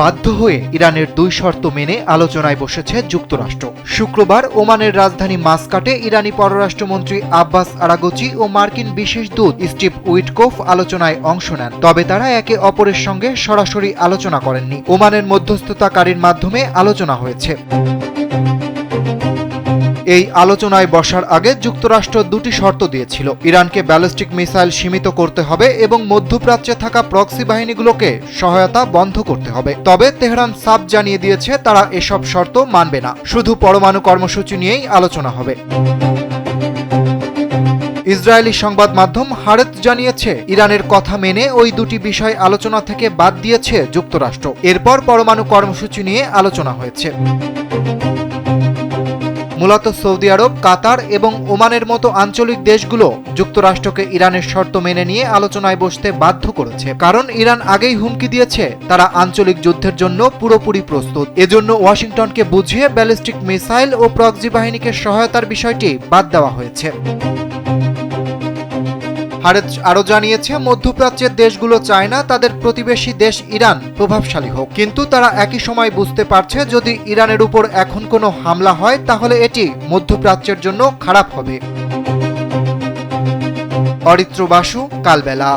বাধ্য হয়ে ইরানের 2 শর্ত মেনে আলোচনায় বসেছে যুক্তরাষ্ট্র। শুক্রবার ওমানের রাজধানী মাসকাটে ইরানি পররাষ্ট্রমন্ত্রী আব্বাস আরাগচি ও মার্কিন বিশেষ দূত স্টিভ উইটকোফ আলোচনায় অংশ নেন। তবে তারা একে অপরের সঙ্গে সরাসরি আলোচনা করেননি। ওমানের মধ্যস্থতাকারীর মাধ্যমে আলোচনা হয়েছে। এই আলোচনায় বসার আগে যুক্তরাষ্ট্র 2টি শর্ত দিয়েছিল। ইরানকে ব্যালিস্টিক মিসাইল সীমিত করতে হবে এবং মধ্যপ্রাচ্যে থাকা প্রক্সি বাহিনীগুলোকে সহায়তা বন্ধ করতে হবে। তবে তেহরান সাফ জানিয়ে দিয়েছে তারা এসব শর্ত মানবে না, শুধু পরমাণু কর্মসূচি নিয়েই আলোচনা হবে। ইসরায়েলি সংবাদ মাধ্যম হারেতজ জানিয়েছে ইরানের কথা মেনে ওই 2টি বিষয় আলোচনা থেকে বাদ দিয়েছে যুক্তরাষ্ট্র। এরপর পরমাণু কর্মসূচি নিয়ে আলোচনা হয়েছে। মূলত সৌদি আরব, কাতার এবং ওমানের মতো আঞ্চলিক দেশগুলো যুক্তরাষ্ট্রকে ইরানের শর্ত মেনে নিয়ে আলোচনায় বসতে বাধ্য করেছে, কারণ ইরান আগেই হুমকি দিয়েছে তারা আঞ্চলিক যুদ্ধের জন্য পুরোপুরি প্রস্তুত। এজন্য ওয়াশিংটনকে বুঝিয়ে ব্যালিস্টিক মিসাইল ও প্রক্সি বাহিনীকে সহায়তার বিষয়টি বাদ দেওয়া হয়েছে। হারেতজ আরও জানিয়েছে মধ্যপ্রাচ্যের দেশগুলো চায় না তাদের প্রতিবেশী দেশ ইরান প্রভাবশালী হোক, কিন্তু তারা একই সময় বুঝতে পারছে যদি ইরানের উপর এখন কোনো হামলা হয় তাহলে এটি মধ্যপ্রাচ্যের জন্য খারাপ হবে। অরিত্র বাসু, কালবেলা।